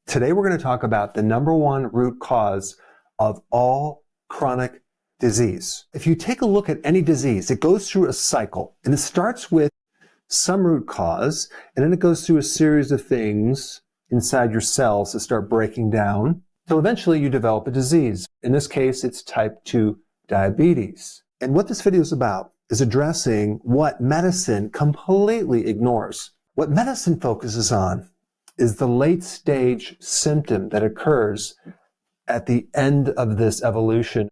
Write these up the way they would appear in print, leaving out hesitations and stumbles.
Today we're going to talk about the number one root cause of all chronic disease. If you take a look at any disease, it goes through a cycle, and it starts with some root cause, and then it goes through a series of things inside your cells that start breaking down, till eventually you develop a disease. In this case, it's type 2 diabetes. And what this video is about is addressing what medicine completely ignores. What medicine focuses on is the late stage symptom that occurs at the end of this evolution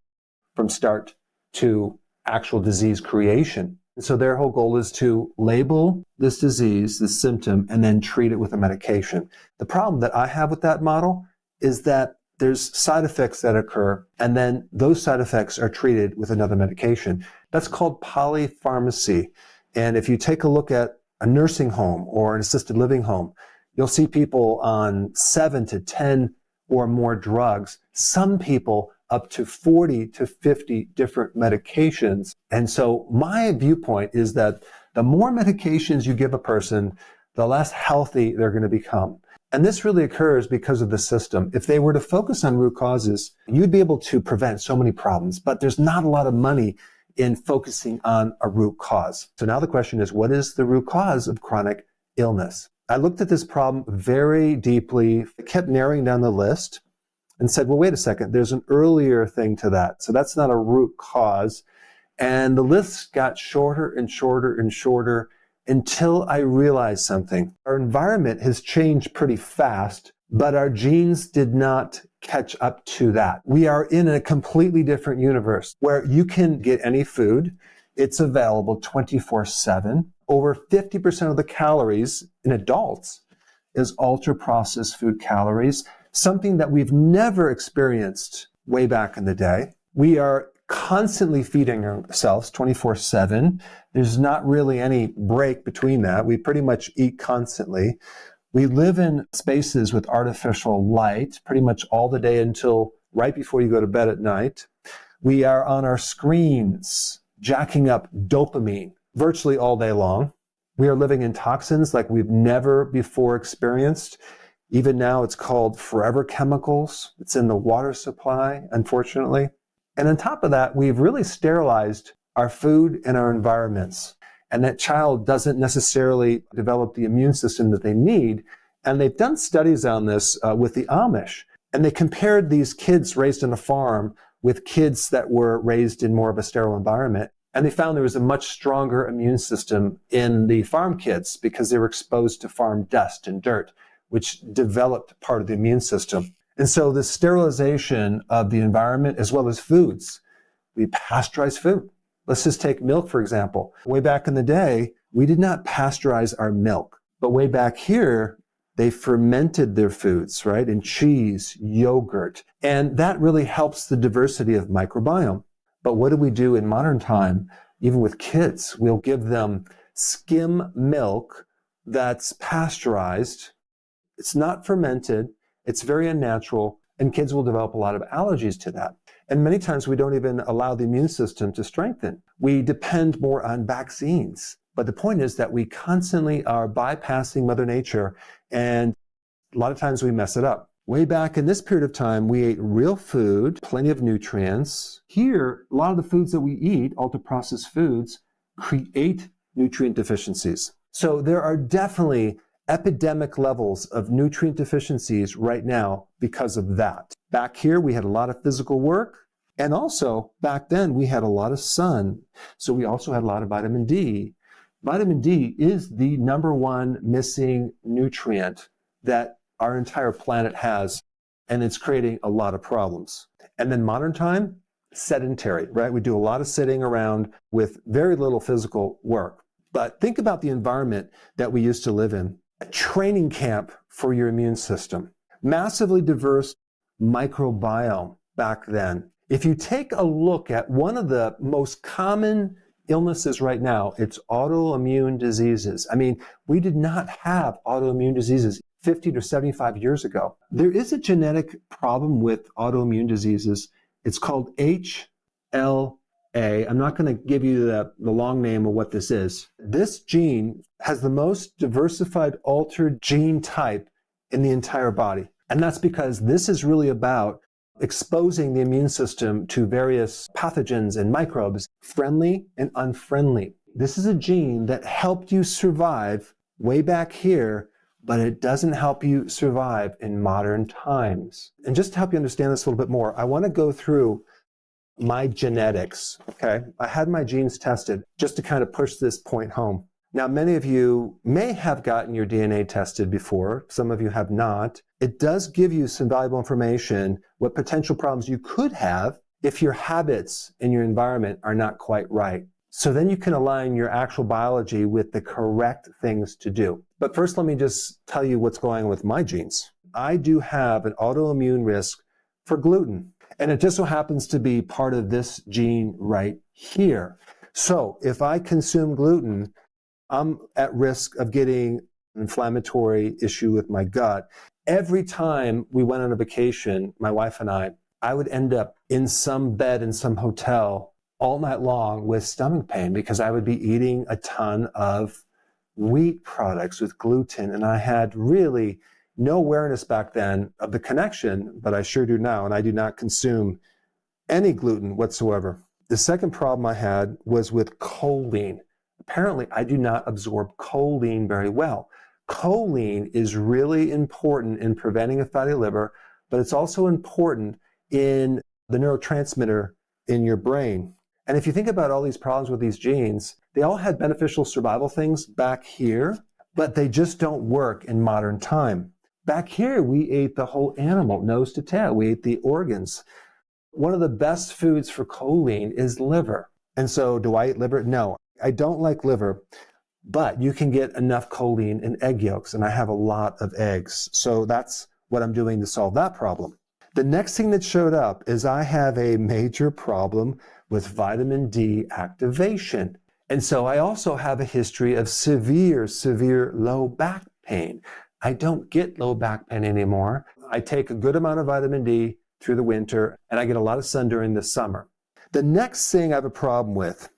from start to actual disease creation. And so their whole goal is to label this disease, this symptom, and then treat it with a medication. The problem that I have with that model is that there's side effects that occur, and then those side effects are treated with another medication. That's called polypharmacy. And if you take a look at a nursing home or an assisted living home, you'll see people on 7 to 10 or more drugs, some people up to 40 to 50 different medications. And so my viewpoint is that the more medications you give a person, the less healthy they're going to become. And this really occurs because of the system. If they were to focus on root causes, you'd be able to prevent so many problems, but there's not a lot of money in focusing on a root cause. So now the question is, what is the root cause of chronic illness? I looked at this problem very deeply, kept narrowing down the list, and said, well, wait a second, there's an earlier thing to that. So that's not a root cause. And the list got shorter and shorter and shorter until I realized something. Our environment has changed pretty fast, but our genes did not catch up to that. We are in a completely different universe where you can get any food. It's available 24/7. Over 50% of the calories in adults is ultra-processed food calories, something that we've never experienced way back in the day. We are constantly feeding ourselves 24/7. There's not really any break between that. We pretty much eat constantly. We live in spaces with artificial light pretty much all the day until right before you go to bed at night. We are on our screens, jacking up dopamine virtually all day long. We are living in toxins like we've never before experienced. Even now it's called forever chemicals. It's in the water supply, unfortunately. And on top of that, we've really sterilized our food and our environments. And that child doesn't necessarily develop the immune system that they need. And they've done studies on this with the Amish. And they compared these kids raised on a farm with kids that were raised in more of a sterile environment. And they found there was a much stronger immune system in the farm kids because they were exposed to farm dust and dirt, which developed part of the immune system. And so the sterilization of the environment as well as foods, we pasteurize food. Let's just take milk, for example. Way back in the day, we did not pasteurize our milk. But way back here, they fermented their foods, right? In cheese, yogurt. And that really helps the diversity of microbiome. But what do we do in modern time? Even with kids, we'll give them skim milk that's pasteurized. It's not fermented. It's very unnatural, and kids will develop a lot of allergies to that. And many times we don't even allow the immune system to strengthen. We depend more on vaccines. But the point is that we constantly are bypassing Mother Nature, and a lot of times we mess it up. Way back in this period of time, we ate real food, plenty of nutrients. Here, a lot of the foods that we eat, ultra-processed foods, create nutrient deficiencies. So there are definitely epidemic levels of nutrient deficiencies right now because of that. Back here, we had a lot of physical work. And also, back then, we had a lot of sun. So we also had a lot of vitamin D. Vitamin D is the number one missing nutrient that our entire planet has, and it's creating a lot of problems. And then modern time, sedentary, right? We do a lot of sitting around with very little physical work. But think about the environment that we used to live in. A training camp for your immune system. Massively diverse microbiome back then. If you take a look at one of the most common illnesses right now, it's autoimmune diseases. I mean, we did not have autoimmune diseases 50 to 75 years ago. There is a genetic problem with autoimmune diseases. It's called HLA. I'm not going to give you the long name of what this is. This gene has the most diversified altered gene type in the entire body. And that's because this is really about exposing the immune system to various pathogens and microbes, friendly and unfriendly. This is a gene that helped you survive way back here, but it doesn't help you survive in modern times. And just to help you understand this a little bit more, I want to go through my genetics, okay? I had my genes tested just to kind of push this point home. Now, many of you may have gotten your DNA tested before. Some of you have not. It does give you some valuable information, what potential problems you could have if your habits and your environment are not quite right. So then you can align your actual biology with the correct things to do. But first, let me just tell you what's going on with my genes. I do have an autoimmune risk for gluten, and it just so happens to be part of this gene right here. So if I consume gluten, I'm at risk of getting an inflammatory issue with my gut. Every time we went on a vacation, my wife and I would end up in some bed in some hotel all night long with stomach pain because I would be eating a ton of wheat products with gluten. And I had really no awareness back then of the connection, but I sure do now. And I do not consume any gluten whatsoever. The second problem I had was with choline. Apparently, I do not absorb choline very well. Choline is really important in preventing a fatty liver, but it's also important in the neurotransmitter in your brain. And if you think about all these problems with these genes, they all had beneficial survival things back here, but they just don't work in modern time. Back here, we ate the whole animal, nose to tail. We ate the organs. One of the best foods for choline is liver. And so do I eat liver? No, I don't like liver, but you can get enough choline in egg yolks, and I have a lot of eggs. So that's what I'm doing to solve that problem. The next thing that showed up is I have a major problem with vitamin D activation. And so I also have a history of severe low back pain. I don't get low back pain anymore. I take a good amount of vitamin D through the winter, and I get a lot of sun during the summer. The next thing I have a problem with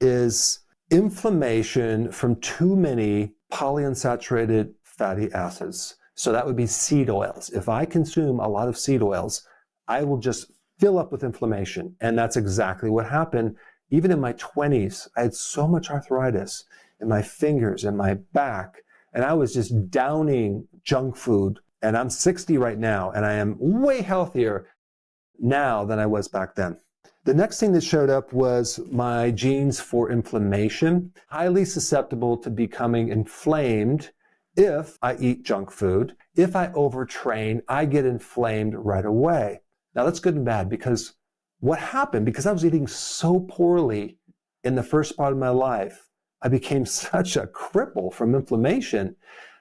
is inflammation from too many polyunsaturated fatty acids. So that would be seed oils. If I consume a lot of seed oils, I will just fill up with inflammation. And that's exactly what happened. Even in my 20s, I had so much arthritis in my fingers and my back, and I was just downing junk food. And I'm 60 right now, and I am way healthier now than I was back then. The next thing that showed up was my genes for inflammation, highly susceptible to becoming inflamed if I eat junk food. If I overtrain, I get inflamed right away. Now that's good and bad, because what happened, because I was eating so poorly in the first part of my life, I became such a cripple from inflammation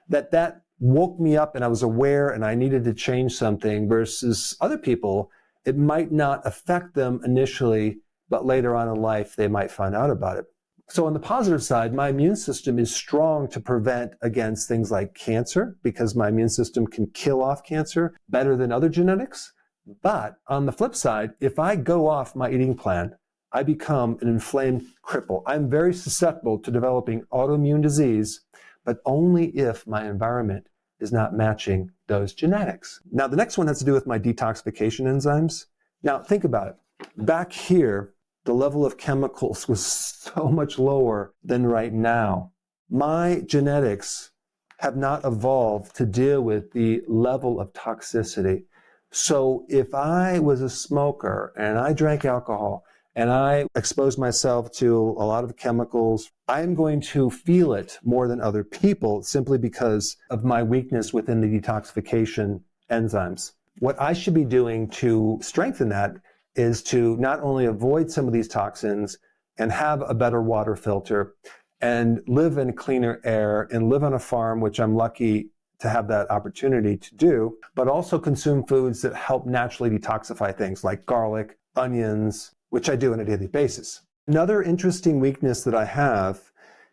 that woke me up, and I was aware and I needed to change something, versus other people, it might not affect them initially, but later on in life, they might find out about it. So on the positive side, my immune system is strong to prevent against things like cancer, because my immune system can kill off cancer better than other genetics. But on the flip side, if I go off my eating plan, I become an inflamed cripple. I'm very susceptible to developing autoimmune disease, but only if my environment is not matching those genetics. Now, the next one has to do with my detoxification enzymes. Now, think about it. Back here, the level of chemicals was so much lower than right now. My genetics have not evolved to deal with the level of toxicity. So if I was a smoker and I drank alcohol and I exposed myself to a lot of chemicals, I'm going to feel it more than other people simply because of my weakness within the detoxification enzymes. What I should be doing to strengthen that is to not only avoid some of these toxins and have a better water filter and live in cleaner air and live on a farm, which I'm lucky to have that opportunity to do, but also consume foods that help naturally detoxify things like garlic, onions, which I do on a daily basis. Another interesting weakness that I have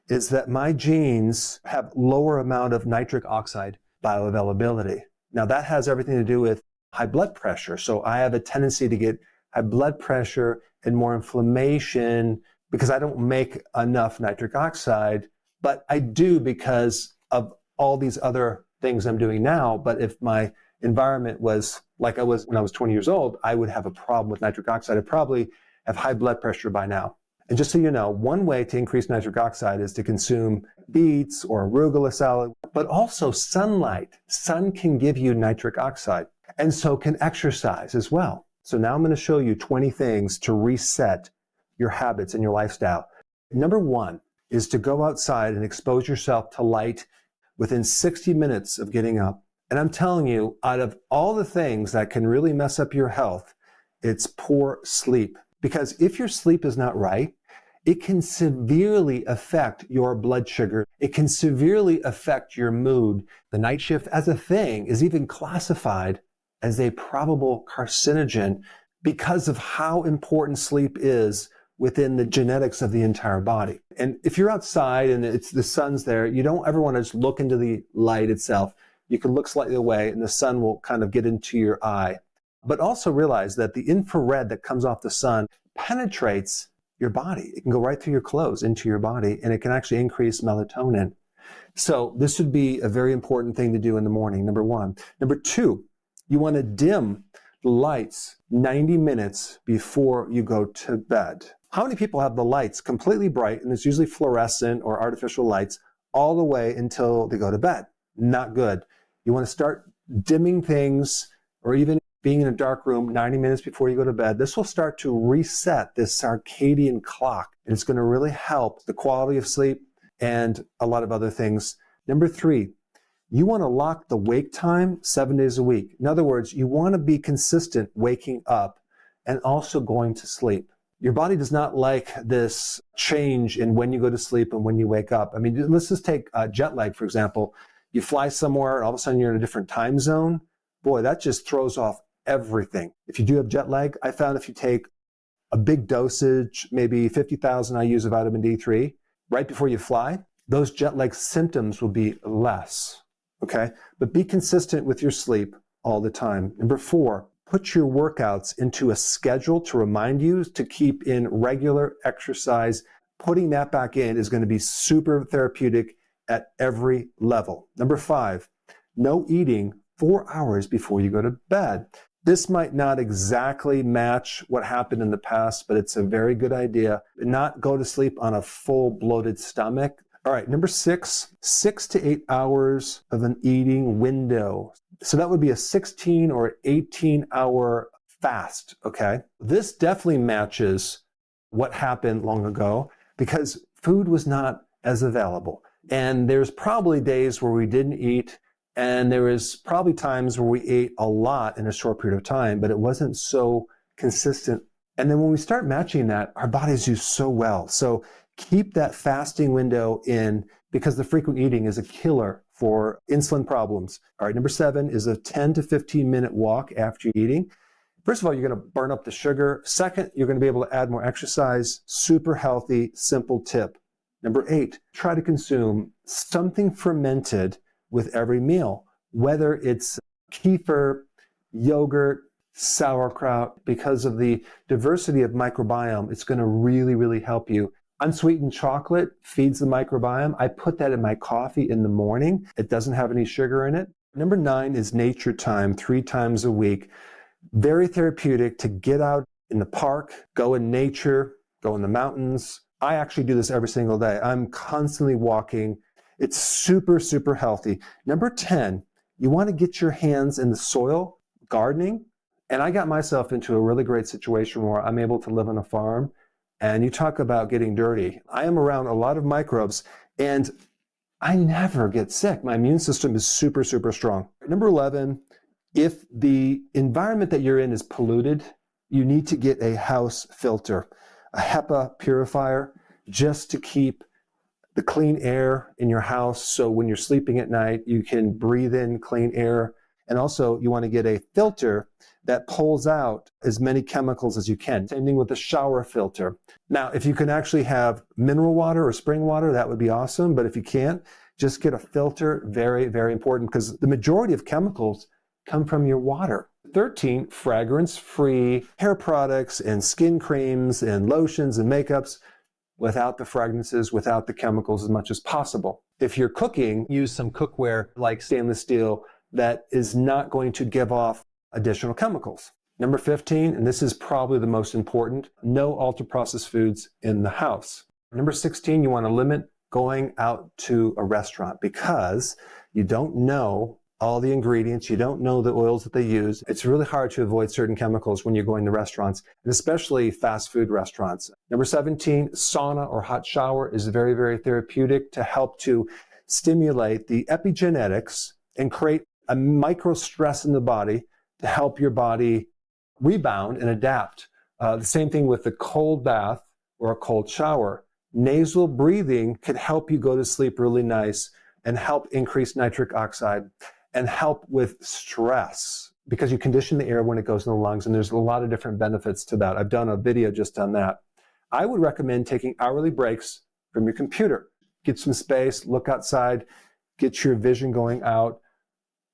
is that my genes have lower amount of nitric oxide bioavailability. Now that has everything to do with high blood pressure. So I have a tendency to get high blood pressure and more inflammation because I don't make enough nitric oxide, but I do because of all these other things I'm doing now. But if my environment was like I was when I was 20 years old, I would have a problem with nitric oxide. I'd probably have high blood pressure by now. And just so you know, one way to increase nitric oxide is to consume beets or arugula salad, but also sunlight. Sun can give you nitric oxide, and so can exercise as well. So now I'm going to show you 20 things to reset your habits and your lifestyle. Number one is to go outside and expose yourself to light within 60 minutes of getting up. And I'm telling you, out of all the things that can really mess up your health, it's poor sleep. Because if your sleep is not right, it can severely affect your blood sugar. It can severely affect your mood. The night shift as a thing is even classified as a probable carcinogen because of how important sleep is within the genetics of the entire body. And if you're outside and the sun's there, you don't ever want to just look into the light itself. You can look slightly away and the sun will kind of get into your eye. But also realize that the infrared that comes off the sun penetrates your body. It can go right through your clothes into your body, and it can actually increase melatonin. So this would be a very important thing to do in the morning, number one. Number two, you want to dim the lights 90 minutes before you go to bed. How many people have the lights completely bright, and it's usually fluorescent or artificial lights, all the way until they go to bed? Not good. You want to start dimming things, or even being in a dark room 90 minutes before you go to bed. This will start to reset this circadian clock, and it's going to really help the quality of sleep and a lot of other things. Number three, you want to lock the wake time 7 days a week. In other words, you want to be consistent waking up and also going to sleep. Your body does not like this change in when you go to sleep and when you wake up. I mean, let's just take jet lag, for example. You fly somewhere and all of a sudden you're in a different time zone. Boy, that just throws off everything. If you do have jet lag, I found if you take a big dosage, maybe 50,000 IUs of vitamin D3, right before you fly, those jet lag symptoms will be less, okay? But be consistent with your sleep all the time. Number four, put your workouts into a schedule to remind you to keep in regular exercise. Putting that back in is going to be super therapeutic at every level. Number five, no eating 4 hours before you go to bed. This might not exactly match what happened in the past, but it's a very good idea. Not go to sleep on a full bloated stomach. All right, number six, 6 to 8 hours of an eating window. So that would be a 16 or 18 hour fast, okay? This definitely matches what happened long ago because food was not as available. And there's probably days where we didn't eat, and there was probably times where we ate a lot in a short period of time, but it wasn't so consistent. And then when we start matching that, our bodies do so well. So keep that fasting window in because the frequent eating is a killer for insulin problems. All right, number seven is a 10 to 15 minute walk after you're eating. First of all, you're going to burn up the sugar. Second, you're going to be able to add more exercise. Super healthy, simple tip. Number eight, try to consume something fermented with every meal, whether it's kefir, yogurt, sauerkraut. Because of the diversity of microbiome, it's going to really, really help you. Unsweetened chocolate feeds the microbiome. I put that in my coffee in the morning. It doesn't have any sugar in it. Number nine is nature time, 3 times a week. Very therapeutic to get out in the park, go in nature, go in the mountains. I actually do this every single day. I'm constantly walking. It's super, super healthy. Number 10, you want to get your hands in the soil, gardening. And I got myself into a really great situation where I'm able to live on a farm. And you talk about getting dirty. I am around a lot of microbes and I never get sick. My immune system is super, super strong. Number 11, if the environment that you're in is polluted, you need to get a house filter, a HEPA purifier, just to keep the clean air in your house. So when you're sleeping at night, you can breathe in clean air. And also you want to get a filter that pulls out as many chemicals as you can. Same thing with the shower filter. Now, if you can actually have mineral water or spring water, that would be awesome. But if you can't, just get a filter. Very, very important because the majority of chemicals come from your water. 13, fragrance-free hair products and skin creams and lotions and makeups without the fragrances, without the chemicals as much as possible. If you're cooking, use some cookware like stainless steel, that is not going to give off additional chemicals. Number 15, and this is probably the most important, no ultra-processed foods in the house. Number 16, you want to limit going out to a restaurant because you don't know all the ingredients, you don't know the oils that they use. It's really hard to avoid certain chemicals when you're going to restaurants, and especially fast food restaurants. Number 17, sauna or hot shower is very, very therapeutic to help to stimulate the epigenetics and create a micro stress in the body to help your body rebound and adapt. The same thing with the cold bath or a cold shower. Nasal breathing could help you go to sleep really nice and help increase nitric oxide and help with stress because you condition the air when it goes in the lungs, and there's a lot of different benefits to that. I've done a video just on that. I would recommend taking hourly breaks from your computer. Get some space, look outside, get your vision going out.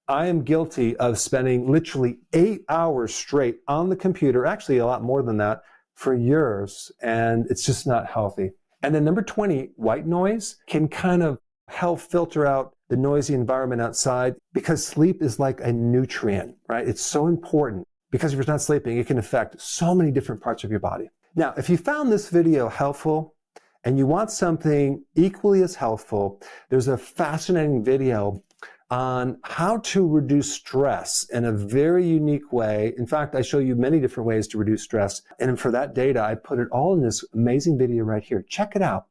I am guilty of spending literally 8 hours straight on the computer, actually a lot more than that, for years, and it's just not healthy. And then number 20, white noise can kind of help filter out the noisy environment outside because sleep is like a nutrient, right? It's so important because if you're not sleeping, it can affect so many different parts of your body. Now, if you found this video helpful and you want something equally as helpful, there's a fascinating video on how to reduce stress in a very unique way. In fact, I show you many different ways to reduce stress. And for that data, I put it all in this amazing video right here. Check it out.